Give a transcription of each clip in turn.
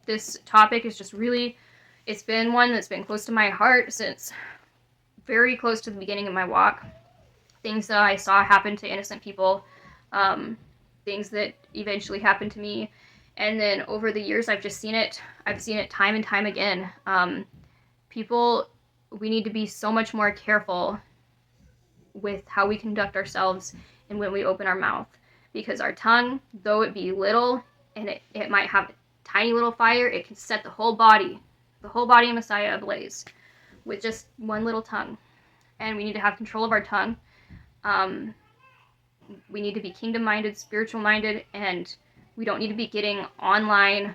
this topic is just really, it's been one that's been close to my heart since very close to the beginning of my walk. Things that I saw happen to innocent people, things that eventually happened to me. And then over the years, I've seen it time and time again. People, we need to be so much more careful with how we conduct ourselves and when we open our mouth. Because our tongue, though it be little, and it might have a tiny little fire, it can set the whole body of Messiah ablaze with just one little tongue. And we need to have control of our tongue. We need to be kingdom-minded, spiritual-minded, and we don't need to be getting online,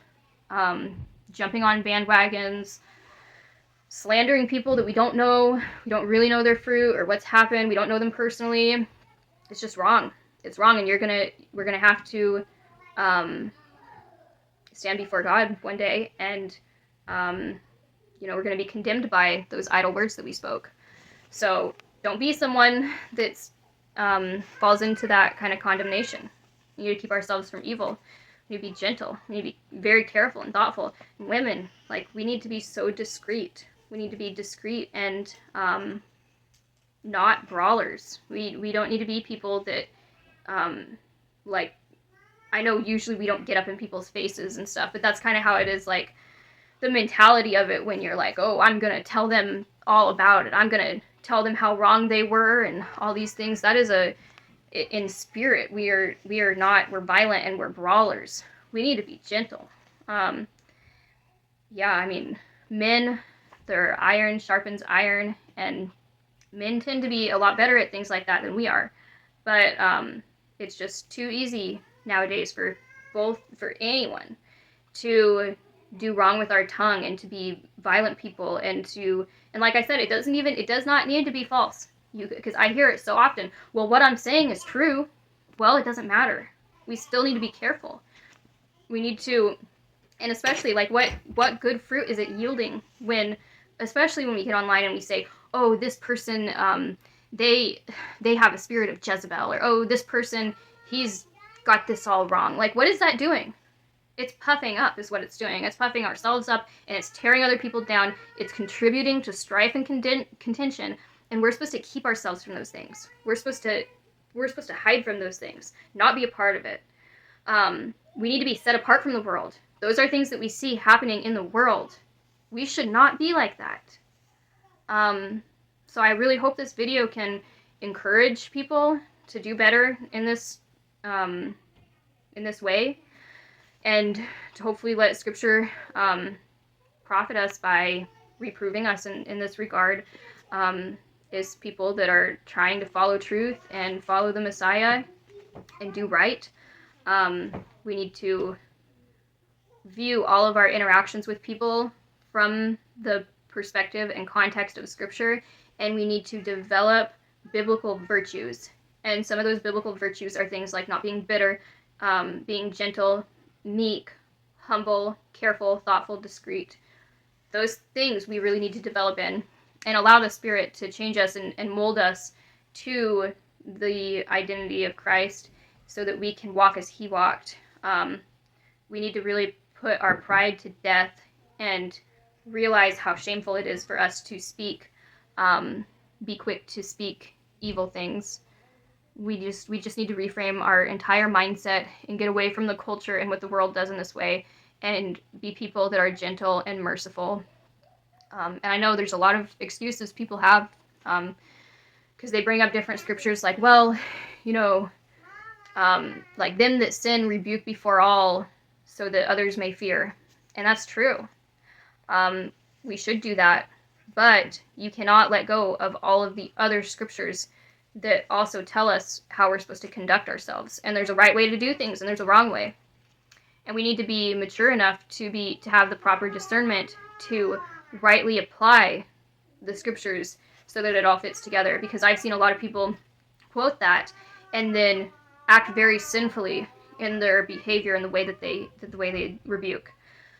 jumping on bandwagons, slandering people that we don't know. We don't really know their fruit or what's happened. We don't know them personally. It's just wrong. It's wrong, and we're gonna have to stand before God one day, and we're gonna be condemned by those idle words that we spoke. So don't be someone that's falls into that kind of condemnation. We need to keep ourselves from evil. We need to be gentle. We need to be very careful and thoughtful. And women, we need to be so discreet. We need to be discreet and not brawlers. We don't need to be people that, I know usually we don't get up in people's faces and stuff, but that's kind of how it is, the mentality of it when you're like, oh, I'm going to tell them all about it. I'm going to tell them how wrong they were and all these things. That is in spirit. We're violent and we're brawlers. We need to be gentle. Men, their iron sharpens iron, and men tend to be a lot better at things like that than we are. But it's just too easy nowadays for anyone to do wrong with our tongue and to be violent people and like I said, it does not need to be false. Because I hear it so often. Well, what I'm saying is true. Well, it doesn't matter. We still need to be careful. We need to, and especially what good fruit is it yielding especially when we get online and we say, oh, this person, they have a spirit of Jezebel, or oh, this person, he's got this all wrong. What is that doing? It's puffing up is what it's doing. It's puffing ourselves up, and it's tearing other people down. It's contributing to strife and contention, and we're supposed to keep ourselves from those things. We're supposed to hide from those things, not be a part of it. We need to be set apart from the world. Those are things that we see happening in the world. We should not be like that. So I really hope this video can encourage people to do better in this way, and to hopefully let Scripture profit us by reproving us in this regard, as people that are trying to follow truth and follow the Messiah and do right. We need to view all of our interactions with people from the perspective and context of Scripture, and we need to develop biblical virtues. And some of those biblical virtues are things like not being bitter, being gentle, meek, humble, careful, thoughtful, discreet. Those things we really need to develop in and allow the Spirit to change us and mold us to the identity of Christ so that we can walk as He walked. We need to really put our pride to death and realize how shameful it is for us to be quick to speak evil things. We just need to reframe our entire mindset and get away from the culture and what the world does in this way, and be people that are gentle and merciful. And I know there's a lot of excuses people have, because they bring up different scriptures like, well, like them that sin rebuke before all, so that others may fear. And that's true. We should do that, but you cannot let go of all of the other scriptures that also tell us how we're supposed to conduct ourselves. And there's a right way to do things, and there's a wrong way. And we need to be mature enough to have the proper discernment to rightly apply the scriptures so that it all fits together. Because I've seen a lot of people quote that and then act very sinfully in their behavior and the way that they rebuke.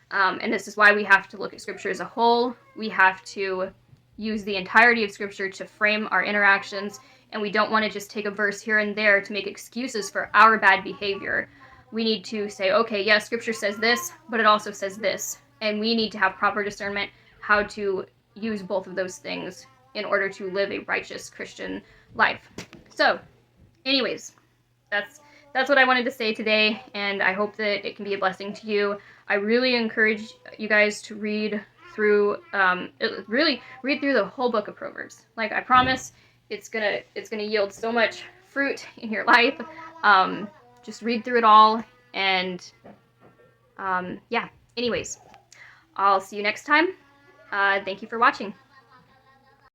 And this is why we have to look at Scripture as a whole. We have to use the entirety of Scripture to frame our interactions, and we don't want to just take a verse here and there to make excuses for our bad behavior. We need to say, okay, yes, Scripture says this, but it also says this. And we need to have proper discernment how to use both of those things in order to live a righteous Christian life. So, anyways, that's what I wanted to say today, and I hope that it can be a blessing to you. I really encourage you guys to read through, really read through the whole book of Proverbs. Like I promise, it's gonna yield so much fruit in your life. Just read through it all, and yeah. Anyways, I'll see you next time. Thank you for watching.